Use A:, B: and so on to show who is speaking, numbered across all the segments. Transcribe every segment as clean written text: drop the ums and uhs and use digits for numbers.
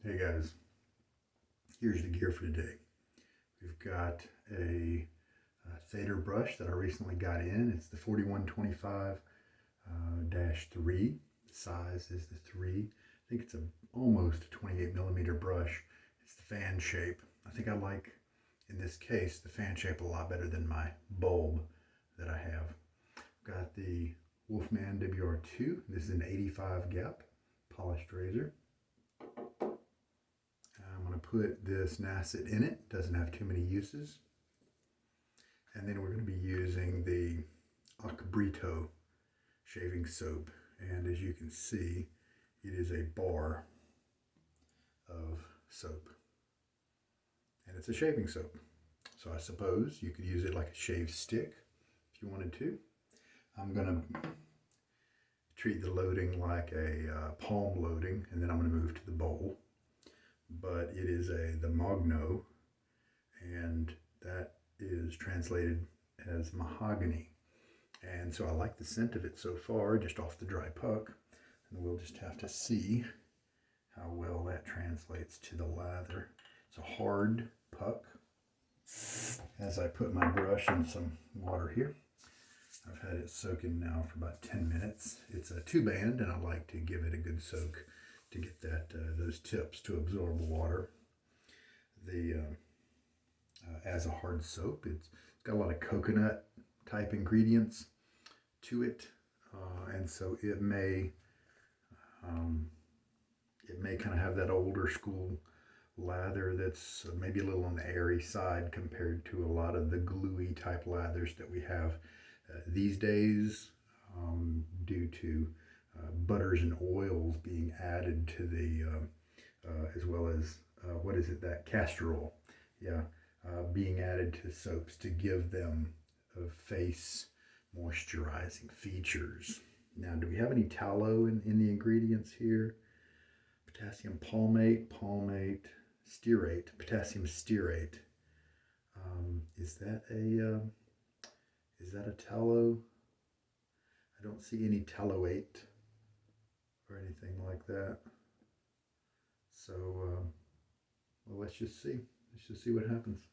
A: Hey guys, here's the gear for today. We've got a Thader brush that I recently got in. It's the 4125-3. The size is the 3. I think it's almost a 28 millimeter brush. It's the fan shape. I think I like, in this case, the fan shape a lot better than my bulb that I have. I've got the Wolfman WR2. This is an 85 gap polished razor. I'm going to put this Nacet in it. Doesn't have too many uses. And then we're going to be using the Ach Brito Shaving Soap. And as you can see, it is a bar of soap. And it's a shaving soap. So I suppose you could use it like a shave stick if you wanted to. I'm going to treat the loading like a palm loading, and then I'm going to move to the bowl. But it is the Mogno, and that is translated as mahogany. And so I like the scent of it so far, just off the dry puck. And we'll just have to see how well that translates to the lather. It's a hard puck. As I put my brush in some water here, I've had it soaking now for about 10 minutes. It's a 2-band, and I like to give it a good soak to get that those tips to absorb water. As a hard soap, it's got a lot of coconut type ingredients to it, and so it may kind of have that older school lather that's maybe a little on the airy side compared to a lot of the gluey type lathers that we have these days, due to butters and oils being added to the, as well as, what is it, that castor oil, being added to soaps to give them face moisturizing features. Now, do we have any tallow in the ingredients here? Potassium palmate, stearate, potassium stearate. Is that a tallow? I don't see any talloate or anything like that. So, well, let's just see. Let's just see what happens.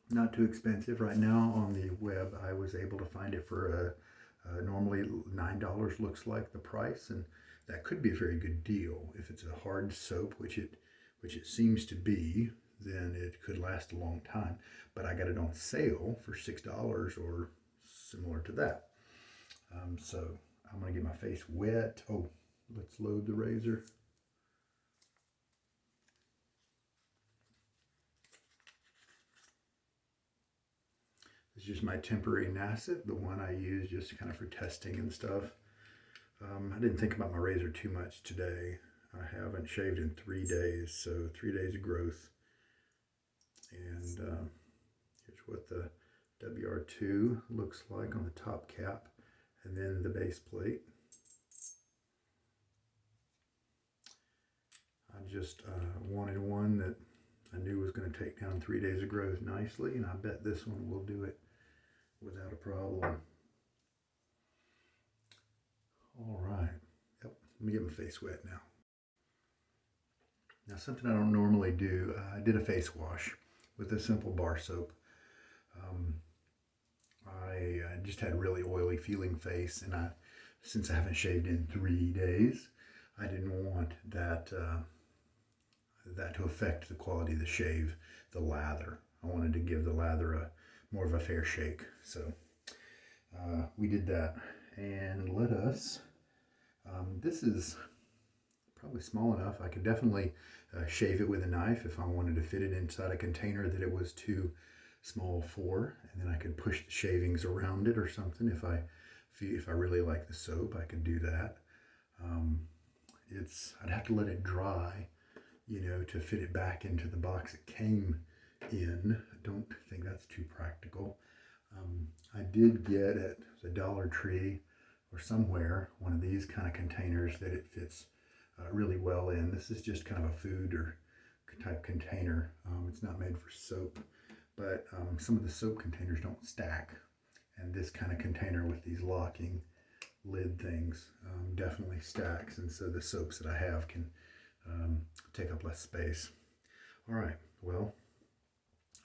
A: Not too expensive. Right now on the web, I was able to find it for normally $9 looks like the price, and that could be a very good deal. If it's a hard soap, which it seems to be, then it could last a long time. But I got it on sale for $6 or similar to that. So I'm going to get my face wet. Oh, let's load the razor. This is just my temporary Nacet, the one I use just kind of for testing and stuff. I didn't think about my razor too much today. I haven't shaved in 3 days, so 3 days of growth. And here's what the WR2 looks like on the top cap, and then the base plate. I just wanted one that I knew was going to take down 3 days of growth nicely, and I bet this one will do it without a problem. All right. Yep. Let me get my face wet now. Now, something I don't normally do, I did a face wash with a simple bar soap. I just had really oily feeling face, and since I haven't shaved in 3 days, I didn't want that to affect the quality of the shave, the lather. I wanted to give the lather more of a fair shake. So we did that, and let us, this is probably small enough. I could definitely shave it with a knife if I wanted to fit it inside a container that it was too small for, and then I could push the shavings around it or something. If I really like the soap, I could do that. I'd have to let it dry, to fit it back into the box it came in. I don't think that's too practical. I did get at the Dollar Tree or somewhere one of these kind of containers that it fits really well in. This is just kind of a food or type container. It's not made for soap, but some of the soap containers don't stack, and this kind of container with these locking lid things definitely stacks, and so the soaps that I have can take up less space. All right, well,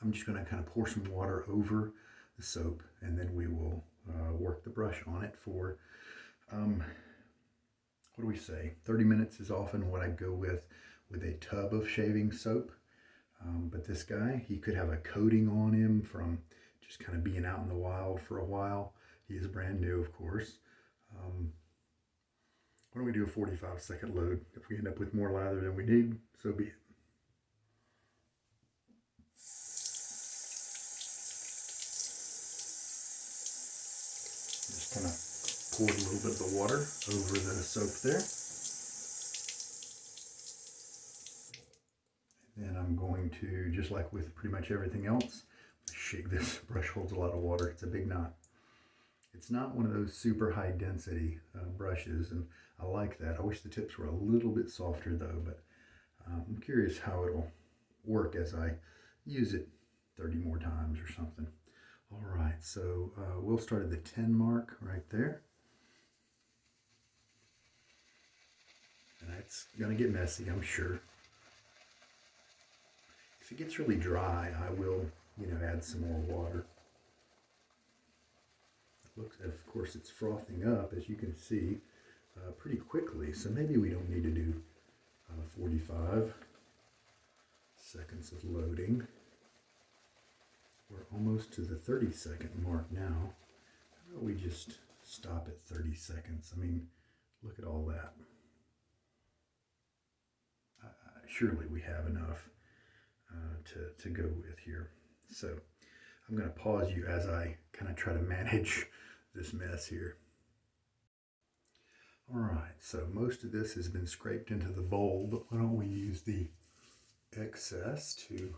A: I'm just going to kind of pour some water over the soap, and then we will work the brush on it for, what do we say? 30 minutes is often what I go with a tub of shaving soap. But this guy, he could have a coating on him from just kind of being out in the wild for a while. He is brand new, of course. Why don't we do a 45-second load? If we end up with more lather than we need, so be it. Just kind of pour a little bit of the water over the soap there. And I'm going to, just like with pretty much everything else, shake this. Brush holds a lot of water. It's a big knot. It's not one of those super high density brushes, and I like that. I wish the tips were a little bit softer though, but I'm curious how it'll work as I use it 30 more times or something. All right, so we'll start at the 10 mark right there. And it's gonna get messy, I'm sure. If it gets really dry, I will, add some more water. It looks, of course, it's frothing up, as you can see, pretty quickly. So maybe we don't need to do 45 seconds of loading. We're almost to the 30-second mark now. How about we just stop at 30 seconds? I mean, look at all that. Surely we have enough to go with here. So I'm going to pause you as I kind of try to manage this mess here. All right, so most of this has been scraped into the bowl, but why don't we use the excess to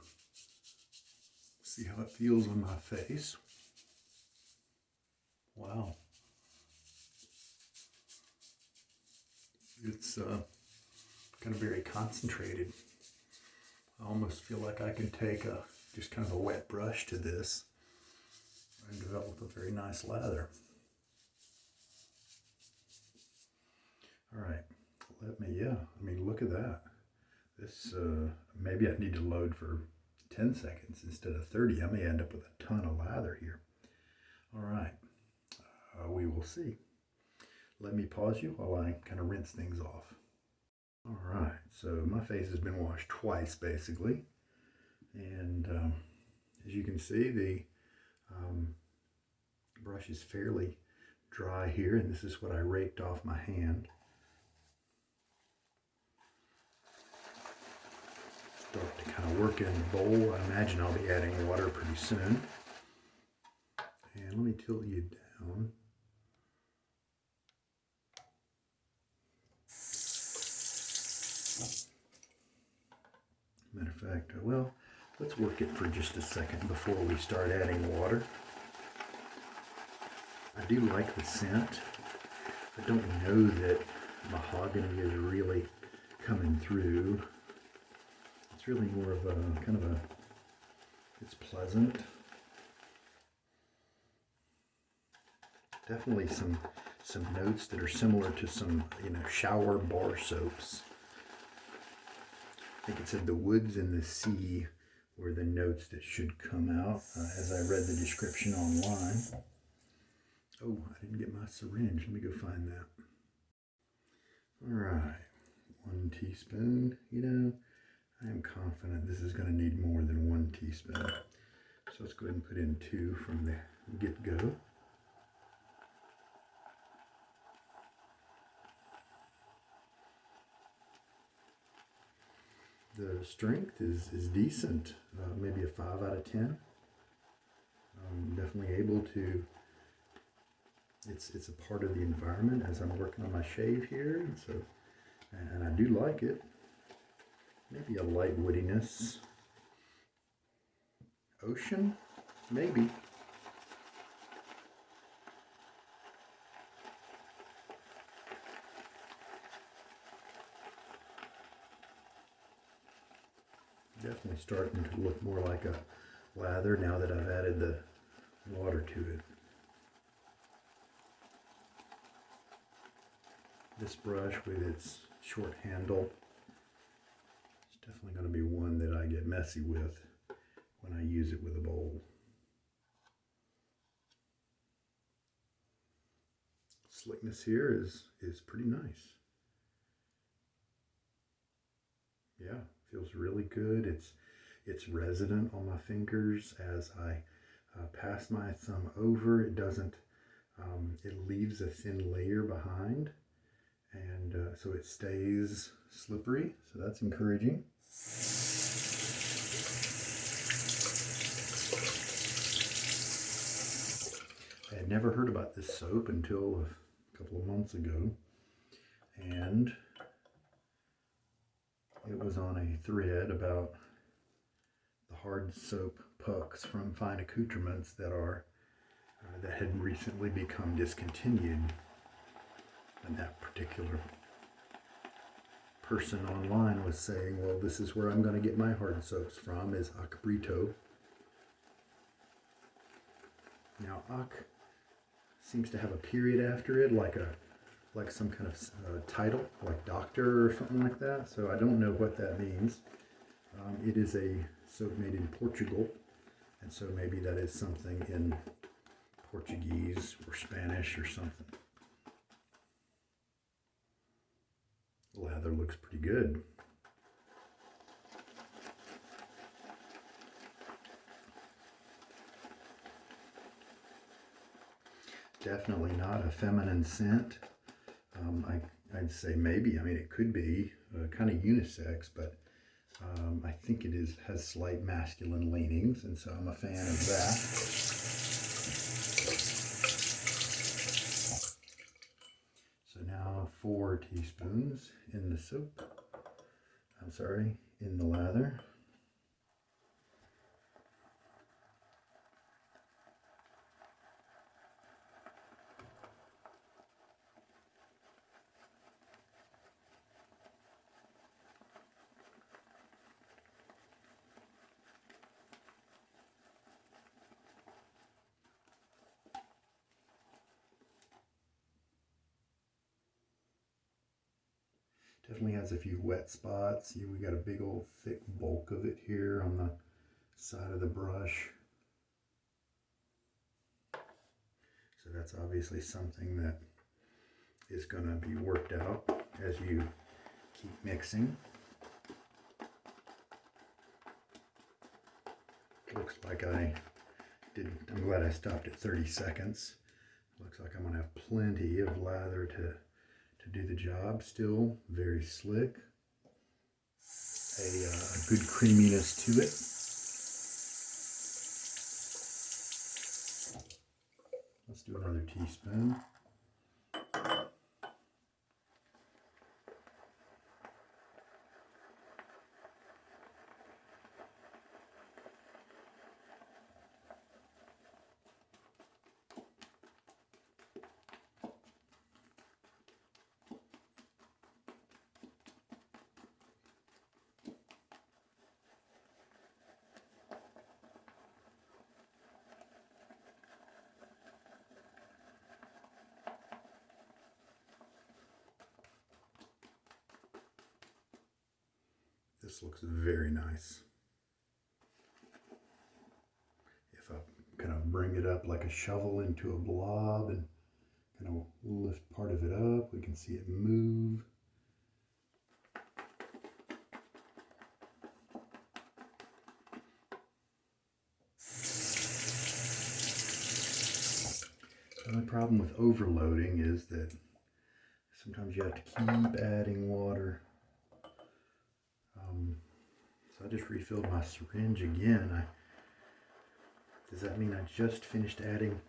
A: see how it feels on my face. Wow. It's kind of very concentrated. I almost feel like I could take just kind of a wet brush to this and develop a very nice lather. All right, I mean, look at that. This, maybe I need to load for 10 seconds instead of 30. I may end up with a ton of lather here. All right, we will see. Let me pause you while I kind of rinse things off. All right, so my face has been washed twice basically, and as you can see, the brush is fairly dry here, and this is what I raked off my hand. Start to kind of work it in the bowl. I imagine I'll be adding water pretty soon. And let me tilt you down. Matter of fact, well, let's work it for just a second before we start adding water. I do like the scent. I don't know that mahogany is really coming through. It's really more of a kind of a, it's pleasant. Definitely some notes that are similar to some, shower bar soaps. I think it said the woods and the sea were the notes that should come out as I read the description online. Oh, I didn't get my syringe. Let me go find that. All right, 1 teaspoon. I am confident this is going to need more than 1 teaspoon. So let's go ahead and put in 2 from the get-go. The strength is decent, maybe a 5 out of 10. I'm definitely able to, it's a part of the environment as I'm working on my shave here, and I do like it. Maybe a light woodiness. Ocean? Maybe. Definitely starting to look more like a lather now that I've added the water to it. This brush with its short handle Definitely going to be one that I get messy with when I use it with a bowl. Slickness here is pretty nice. Yeah, feels really good. It's resident on my fingers as I pass my thumb over. It doesn't. It leaves a thin layer behind, and so it stays slippery. So that's encouraging. I had never heard about this soap until a couple of months ago, and it was on a thread about the hard soap pucks from Fine Accoutrements that had recently become discontinued, and that particular person online was saying, well, this is where I'm going to get my hard soaps from, is Ach Brito. Now, Ach seems to have a period after it, like some kind of title, like doctor or something like that. So I don't know what that means. It is a soap made in Portugal, and so maybe that is something in Portuguese or Spanish or something. Lather looks pretty good. Definitely not a feminine scent. I'd say maybe. I mean, it could be kind of unisex, but I think it has slight masculine leanings, and so I'm a fan of that. So now 4 teaspoons in the soap. In the lather. Definitely has a few wet spots. See, we got a big old thick bulk of it here on the side of the brush. So that's obviously something that is going to be worked out as you keep mixing. Looks like I'm glad I stopped at 30 seconds. Looks like I'm going to have plenty of lather to do the job. Still very slick. A good creaminess to it. Let's do another teaspoon. This looks very nice. If I kind of bring it up like a shovel into a blob and kind of lift part of it up, we can see it move. The only problem with overloading is that sometimes you have to keep adding water. So I just refilled my syringe again. Does that mean I just finished adding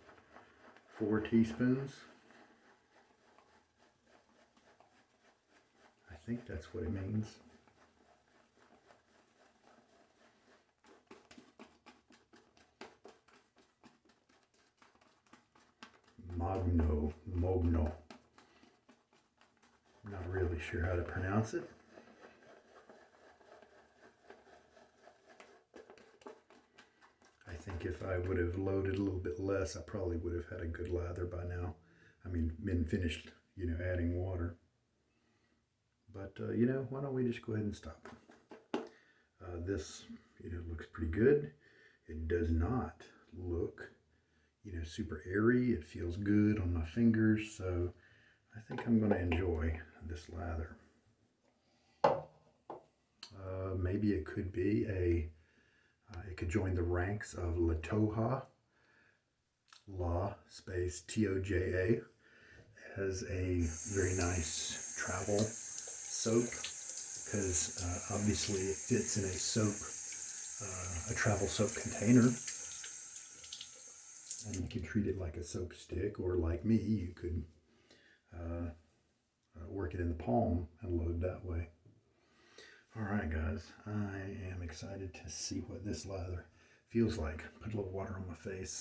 A: 4 teaspoons? I think that's what it means. Mogno. I'm not really sure how to pronounce it. I think if I would have loaded a little bit less, I probably would have had a good lather by now. I mean, been finished, adding water. But, why don't we just go ahead and stop. This, looks pretty good. It does not look, super airy. It feels good on my fingers, so I think I'm going to enjoy this lather. Maybe it could be it could join the ranks of La space Toja, as a very nice travel soap, because obviously it fits in a travel soap container, and you could treat it like a soap stick, or like me, you could work it in the palm and load that way. All right, guys, I am excited to see what this lather feels like. Put a little water on my face.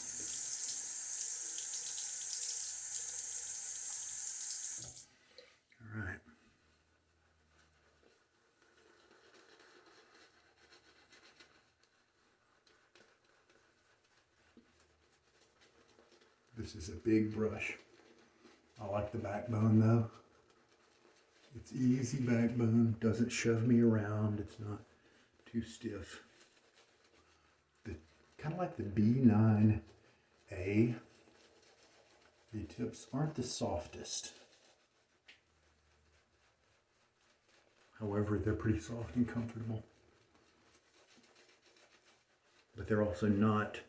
A: All right. This is a big brush. I like the backbone though. It's easy backbone, doesn't shove me around, it's not too stiff. Kind of like the B9A, the tips aren't the softest. However, they're pretty soft and comfortable. But they're also not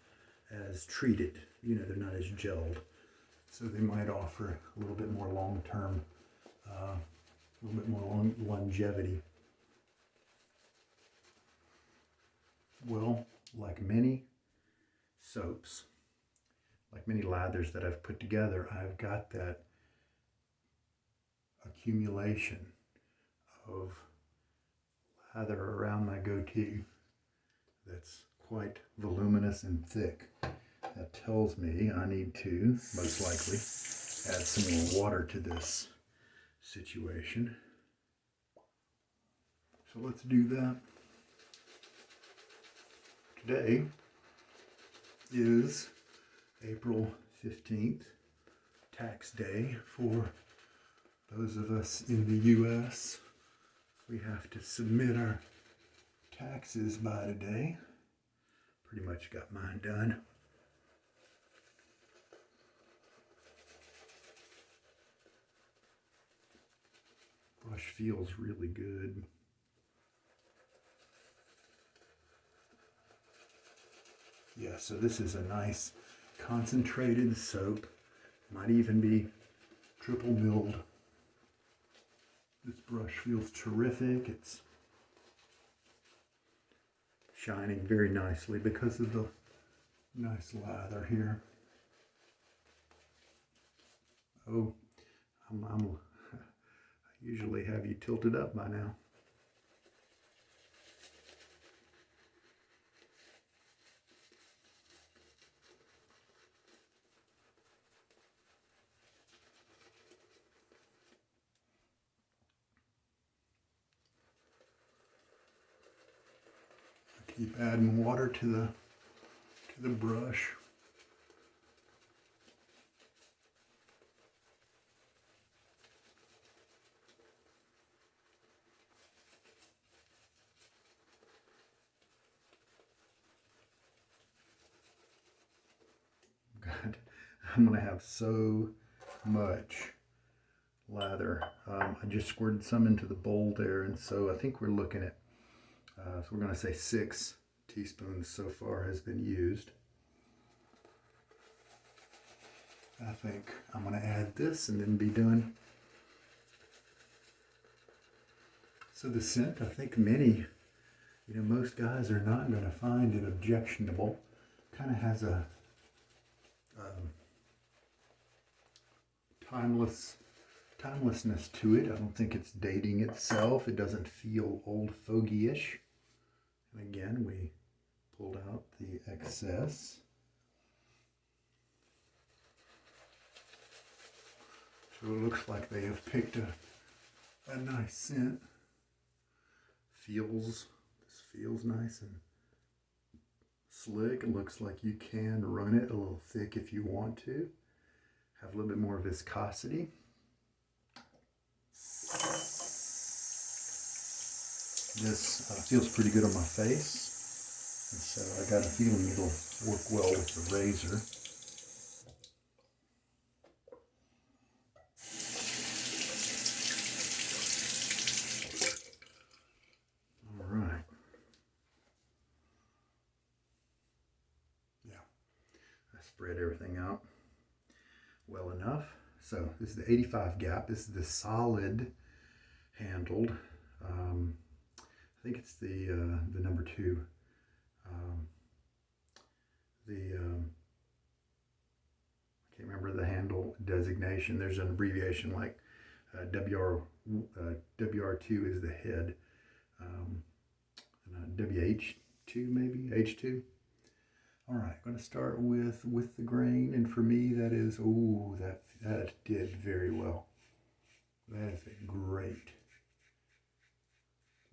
A: as treated, they're not as gelled. So they might offer a little bit more long-term, longevity. Well, like many soaps, like many lathers that I've put together, I've got that accumulation of lather around my goatee that's quite voluminous and thick. That tells me I need to, most likely, add some more water to this situation. So let's do that. Today is April 15th, tax day for those of us in the U.S. We have to submit our taxes by today. Pretty much got mine done. Brush feels really good. Yeah, so this is a nice concentrated soap. Might even be triple milled. This brush feels terrific. It's shining very nicely because of the nice lather here. Oh, I usually have you tilted up by now. Keep adding water to the brush. God, I'm gonna have so much lather. I just squirted some into the bowl there, and so I think we're looking at so we're going to say 6 teaspoons so far has been used. I think I'm going to add this and then be done. So the scent, I think most guys are not going to find it objectionable. Kind of has a timelessness to it. I don't think it's dating itself. It doesn't feel old fogey-ish. And again, we pulled out the excess. So it looks like they have picked a nice scent. This feels nice and slick. It looks like you can run it a little thick if you want to. Have a little bit more viscosity. This feels pretty good on my face. And so I got a feeling it'll work well with the razor. All right. Yeah, I spread everything out well enough. So this is the 85 gap. This is the solid handled. I think it's the number 2. I can't remember the handle designation. There's an abbreviation like WR2 is the head, and WH2 maybe, H2. All right, going to start with the grain, and for me that is, oh, that did very well. That is a great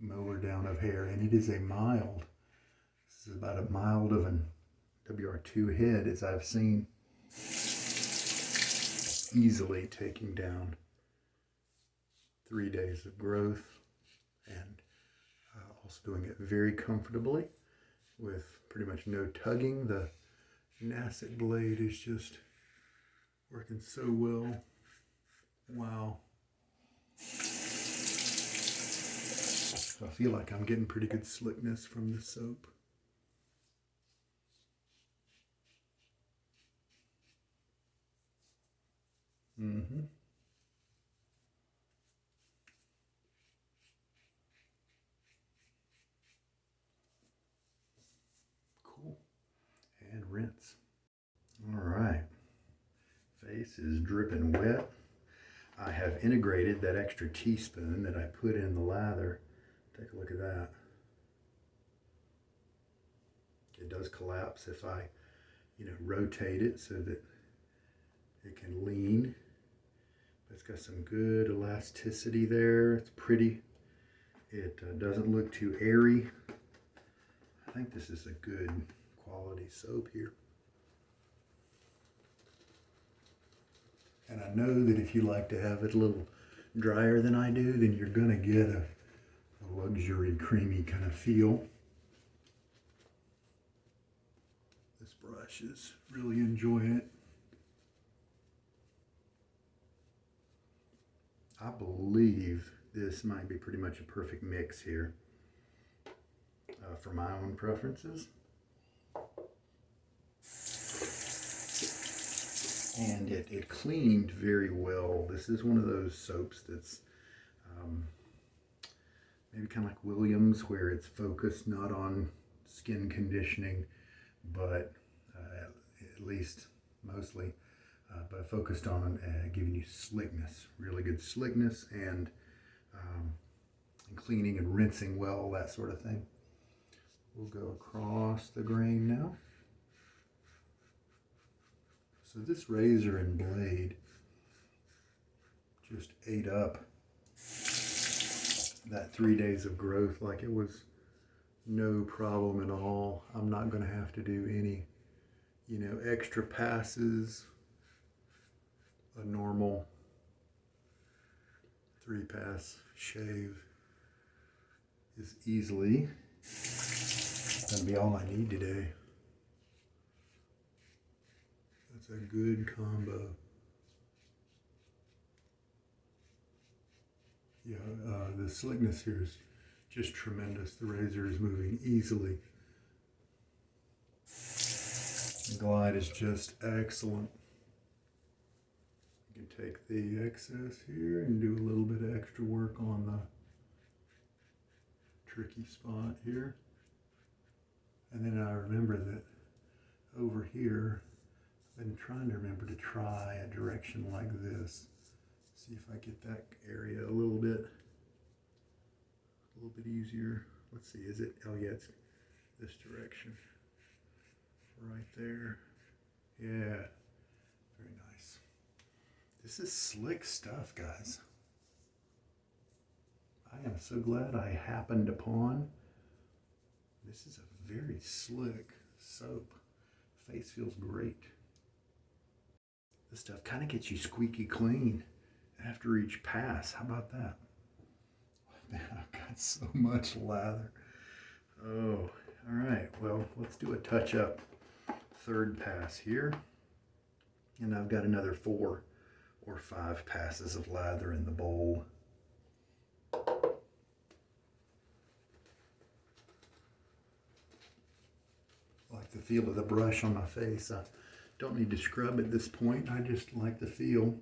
A: mower down of hair, and it is a mild. This is about as mild of an WR2 head as I've seen. Easily taking down 3 days of growth, and also doing it very comfortably with pretty much no tugging. The Nacet blade is just working so well. Wow. So I feel like I'm getting pretty good slickness from the soap. Cool. And rinse. All right. Face is dripping wet. I have integrated that extra teaspoon that I put in the lather. Take a look at that. It does collapse if I, rotate it so that it can lean. It's got some good elasticity there. It's pretty. It doesn't look too airy. I think this is a good quality soap here. And I know that if you like to have it a little drier than I do, then you're going to get a luxury, creamy kind of feel. This brush is really enjoying it. I believe this might be pretty much a perfect mix here for my own preferences. And it cleaned very well. This is one of those soaps that's maybe kind of like Williams, where it's focused not on skin conditioning, but at least mostly, but focused on giving you slickness, really good slickness, and cleaning and rinsing well, that sort of thing. We'll go across the grain now. So this razor and blade just ate up that 3 days of growth like it was no problem at all. I'm not going to have to do any, extra passes. A normal 3-pass shave is easily going to be all I need today. That's a good combo. Yeah, the slickness here is just tremendous. The razor is moving easily. The glide is just excellent. You can take the excess here and do a little bit of extra work on the tricky spot here. And then I remember that over here, I've been trying to remember to try a direction like this. See if I get that area a little bit easier. Let's see, is it? Oh yeah, it's this direction. Right there. Yeah, very nice. This is slick stuff, guys. I am so glad I happened upon. This is a very slick soap. Face feels great. This stuff kind of gets you squeaky clean after each pass. How about that? I've got so much lather. Oh, all right. Well, let's do a touch-up third pass here. And I've got another 4 or 5 passes of lather in the bowl. I like the feel of the brush on my face. I don't need to scrub at this point. I just like the feel.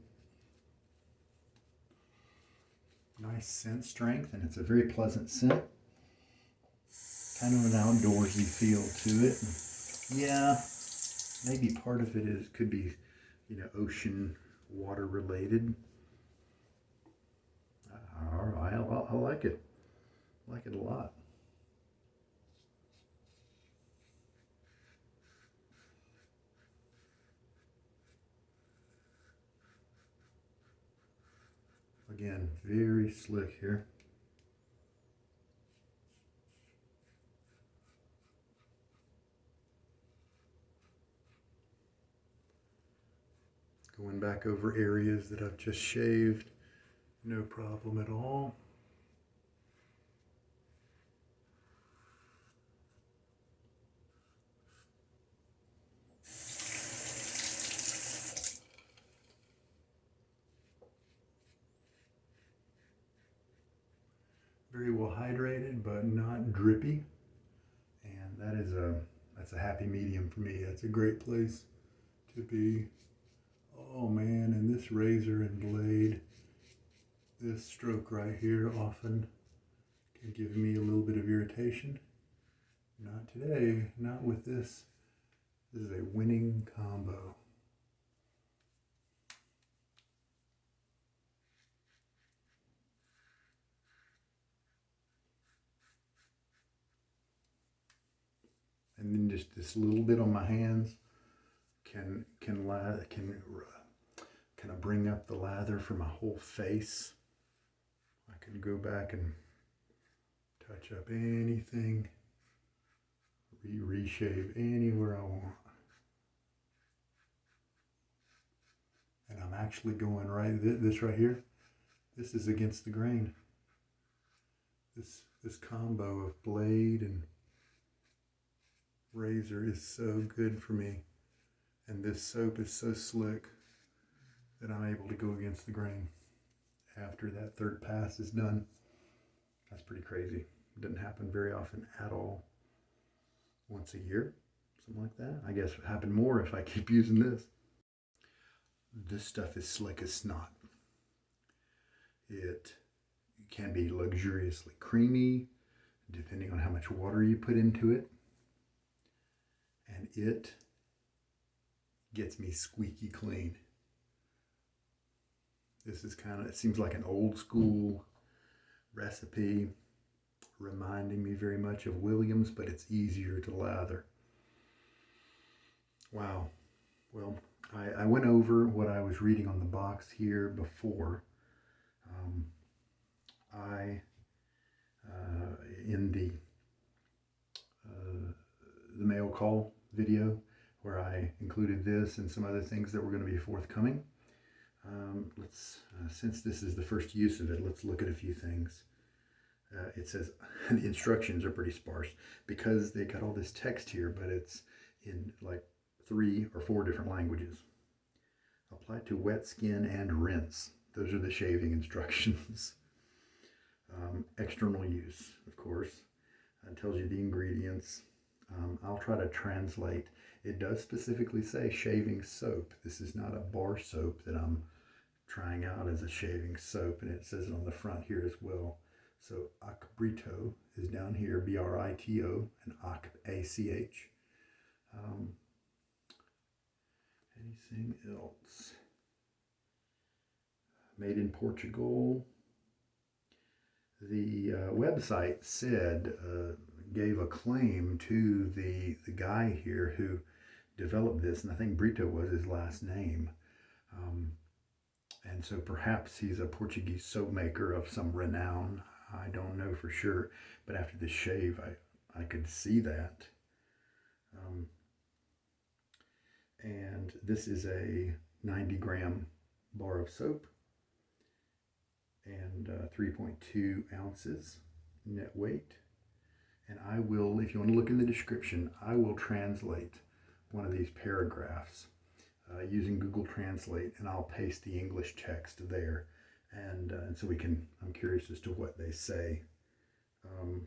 A: Nice scent strength, and it's a very pleasant scent. Kind of an outdoorsy feel to it. Yeah, maybe part of it could be, ocean water related. All right, I like it. I like it a lot. Again, very slick here. Going back over areas that I've just shaved, no problem at all. Very well hydrated, but not drippy. And that's a happy medium for me. That's a great place to be. Oh man, and this razor and blade, this stroke right here often can give me a little bit of irritation. Not today, not with this. This is a winning combo. And then just this little bit on my hands can kind of bring up the lather for my whole face. I can go back and touch up anything, reshave anywhere I want. And I'm actually going this right here, this is against the grain. This combo of blade and razor is so good for me. And this soap is so slick that I'm able to go against the grain after that third pass is done. That's pretty crazy. It doesn't happen very often at all. Once a year, something like that. I guess it would happen more if I keep using this. This stuff is slick as snot. It can be luxuriously creamy, depending on how much water you put into it. And it gets me squeaky clean. This is it seems like an old school recipe, reminding me very much of Williams, but it's easier to lather. Wow. Well, I went over what I was reading on the box here before. In the mail call video, where I included this and some other things that were going to be forthcoming. Since this is the first use of it, let's look at a few things. It says the instructions are pretty sparse because they got all this text here, but it's in like 3 or 4 different languages. Apply to wet skin and rinse. Those are the shaving instructions. External use, of course. It tells you the ingredients. I'll try to translate. It does specifically say shaving soap. This is not a bar soap that I'm trying out as a shaving soap, and it says it on the front here as well. So Ach Brito is down here, B-R-I-T-O, and Ach, A-C-H. Anything else? Made in Portugal. The website gave a claim to the guy here who developed this, and I think Brito was his last name. And so perhaps he's a Portuguese soap maker of some renown. I don't know for sure, but after the shave, I could see that. And this is a 90-gram bar of soap. and 3.2 ounces net weight. And I will, if you want to look in the description, I will translate one of these paragraphs using Google Translate, and I'll paste the English text there. And so I'm curious as to what they say. Oh,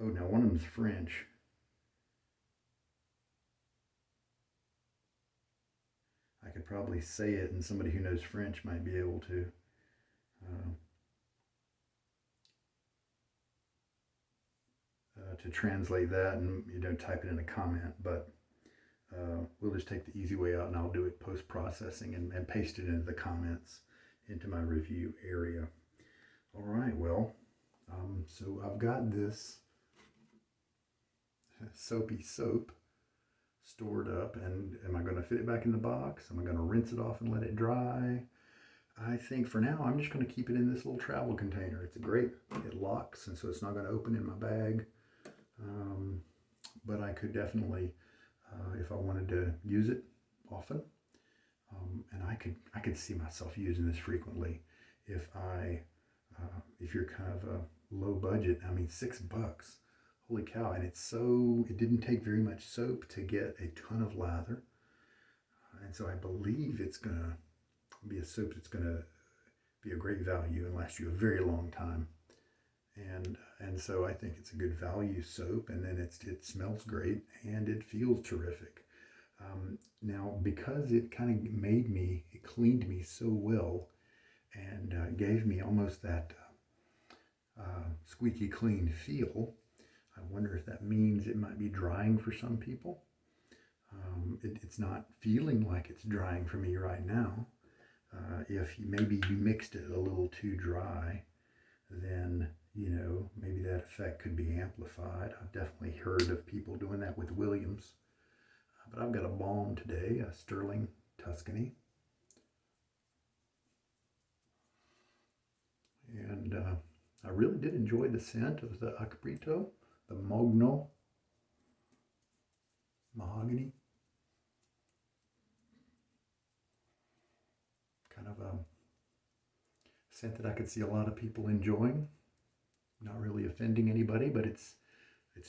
A: now one of them's French. I could probably say it, and somebody who knows French might be able to. To translate that and type it in a comment, but we'll just take the easy way out, and I'll do it post-processing and paste it into the comments into my review area. All right, well, so I've got this soapy soap stored up, and am I going to fit it back in the box? Am I going to rinse it off and let it dry? I think for now I'm just going to keep it in this little travel container. It's great. It locks, and so it's not going to open in my bag. But I could definitely, if I wanted to use it often, and I could see myself using this frequently if you're kind of a low budget. I mean, $6, holy cow! And it didn't take very much soap to get a ton of lather, and so I believe it's gonna be a soap that's gonna be a great value and last you a very long time. And so I think it's a good value soap, and then it smells great and it feels terrific. Now, because it kind of it cleaned me so well, and gave me almost that squeaky clean feel, I wonder if that means it might be drying for some people. It's not feeling like it's drying for me right now. If maybe you mixed it a little too dry, then maybe that effect could be amplified. I've definitely heard of people doing that with Williams. But I've got a balm today, a Stirling Tuscany. And I really did enjoy the scent of the Ach Brito, the Mogno Mahogany. Kind of a scent that I could see a lot of people enjoying. Not really offending anybody, but it's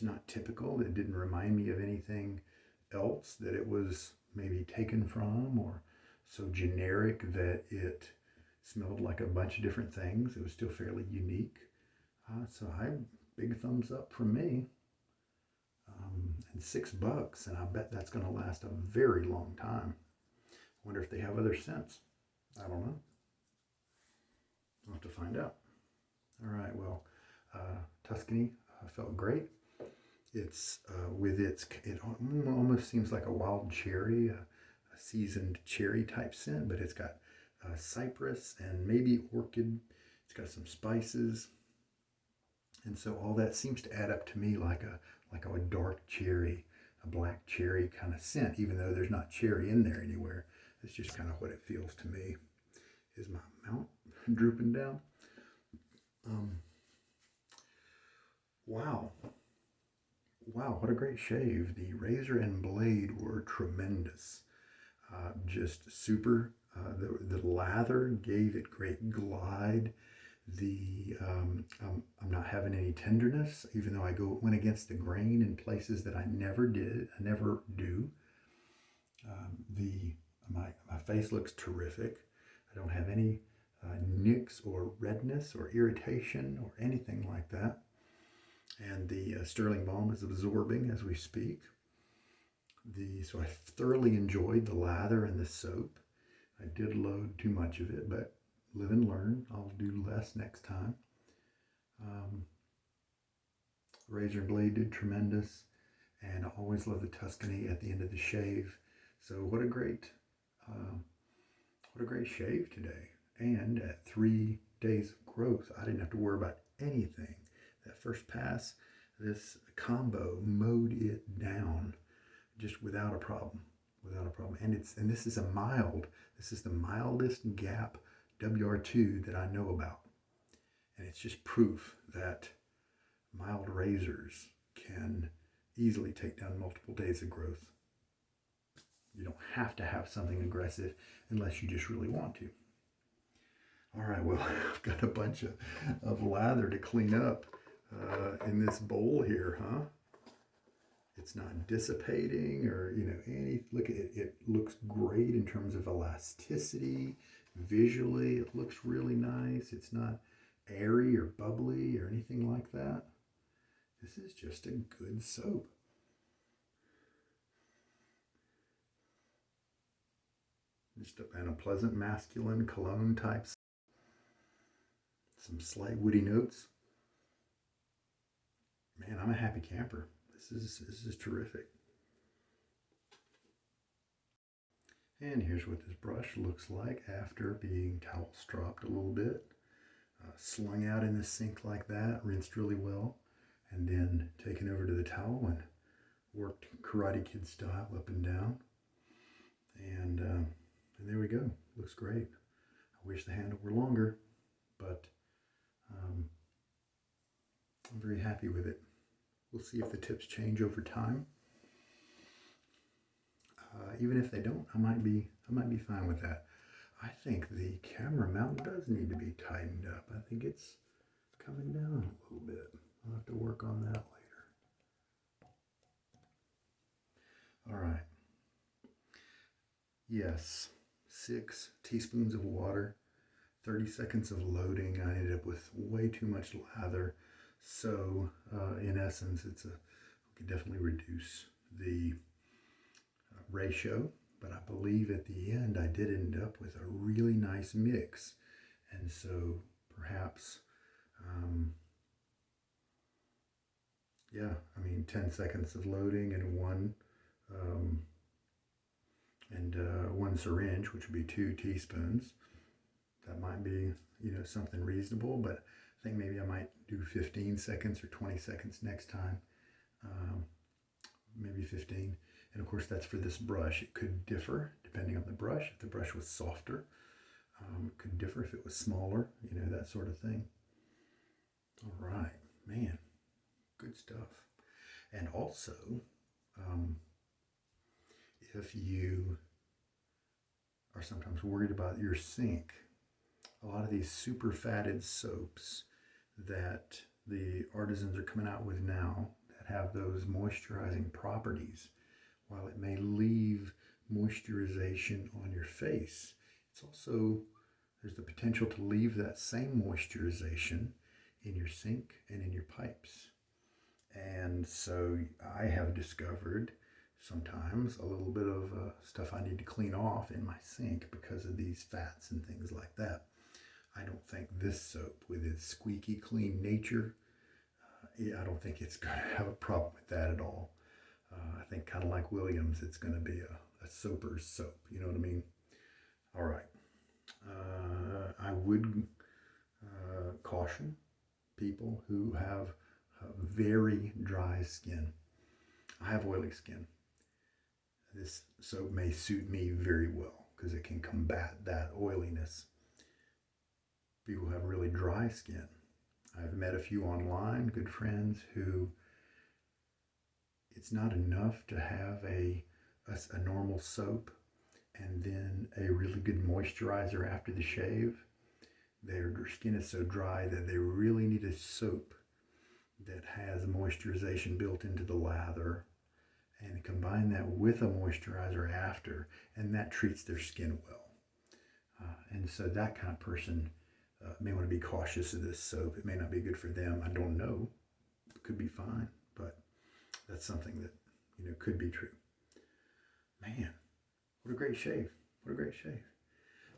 A: not typical. It didn't remind me of anything else that it was maybe taken from, or so generic that it smelled like a bunch of different things. It was still fairly unique. So big thumbs up from me. And $6, and I bet that's going to last a very long time. I wonder if they have other scents. I don't know. I'll have to find out. All right, well, Tuscany felt great. It's it almost seems like a wild cherry, a seasoned cherry type scent, but it's got cypress and maybe orchid. It's got some spices, and so all that seems to add up to me like a dark cherry, a black cherry kind of scent, even though there's not cherry in there anywhere. It's just kind of what it feels to me. Is my mount drooping down? Wow, what a great shave. The razor and blade were tremendous. Just super. The lather gave it great glide. I'm not having any tenderness, even though I went against the grain in places that I never do. My face looks terrific. I don't have any nicks or redness or irritation or anything like that. And the Stirling balm is absorbing as we speak. So I thoroughly enjoyed the lather and the soap. I did load too much of it, but live and learn. I'll do less next time. Razor and blade did tremendous, and I always love the Tuscany at the end of the shave. So what a great shave today. And at 3 days of growth, I didn't have to worry about anything. That first pass, this combo mowed it down just without a problem. And this is the mildest gap WR2 that I know about. And it's just proof that mild razors can easily take down multiple days of growth. You don't have to have something aggressive unless you just really want to. All right, well, I've got a bunch of lather to clean up in this bowl here, huh? It's not dissipating or, look at it. It looks great in terms of elasticity. Visually, it looks really nice. It's not airy or bubbly or anything like that. This is just a good soap. Just a pleasant masculine cologne type. Some slight woody notes. Man, I'm a happy camper. This is terrific. And here's what this brush looks like after being towel stropped a little bit. Slung out in the sink like that, rinsed really well, and then taken over to the towel and worked Karate Kid style up and down. And there we go. Looks great. I wish the handle were longer, but I'm very happy with it. We'll see if the tips change over time. Even if they don't, I might be fine with that. I think the camera mount does need to be tightened up. I think it's coming down a little bit. I'll have to work on that later. All right. Yes, 6 teaspoons of water, 30 seconds of loading. I ended up with way too much lather. So in essence, we could definitely reduce the ratio, but I believe at the end I did end up with a really nice mix. And so perhaps, 10 seconds of loading and one syringe, which would be 2 teaspoons. That might be, something reasonable, but I think maybe I might do 15 seconds or 20 seconds next time. Maybe 15. And of course, that's for this brush. It could differ depending on the brush. If the brush was softer, it could differ if it was smaller, that sort of thing. All right, man, good stuff. And also, if you are sometimes worried about your sink, a lot of these super fatted soaps that the artisans are coming out with now that have those moisturizing properties, while it may leave moisturization on your face, there's the potential to leave that same moisturization in your sink and in your pipes. And so I have discovered sometimes a little bit of stuff I need to clean off in my sink because of these fats and things like that. I don't think this soap, with its squeaky clean nature, I don't think it's going to have a problem with that at all. I think kind of like Williams, it's going to be a soaper's soap. You know what I mean? All right. I would caution people who have very dry skin. I have oily skin. This soap may suit me very well because it can combat that oiliness. People who have really dry skin. I've met a few online, good friends, who it's not enough to have a normal soap and then a really good moisturizer after the shave. Their skin is so dry that they really need a soap that has moisturization built into the lather, and combine that with a moisturizer after, and that treats their skin well. And so that kind of person may want to be cautious of this soap. It may not be good for them. I don't know. It could be fine, but that's something that, could be true. Man, what a great shave. What a great shave.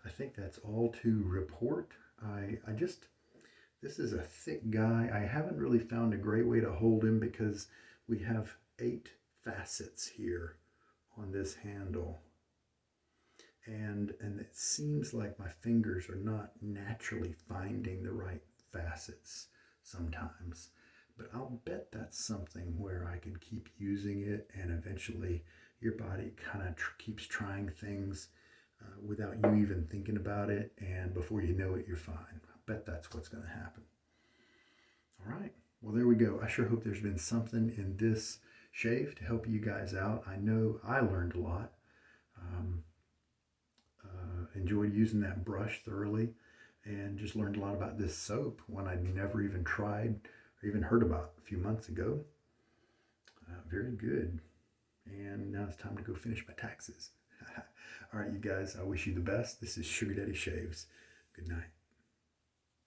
A: I think that's all to report. This is a thick guy. I haven't really found a great way to hold him because we have 8 facets here on this handle. And it seems like my fingers are not naturally finding the right facets sometimes. But I'll bet that's something where I can keep using it, and eventually your body kind of keeps trying things without you even thinking about it, and before you know it, you're fine. I bet that's what's going to happen. All right. Well, there we go. I sure hope there's been something in this shave to help you guys out. I know I learned a lot. Enjoyed using that brush thoroughly, and just learned a lot about this soap, one I'd never even tried or even heard about a few months ago. Very good. And now it's time to go finish my taxes. All right, you guys, I wish you the best. This is Sugar Daddy Shaves. Good night.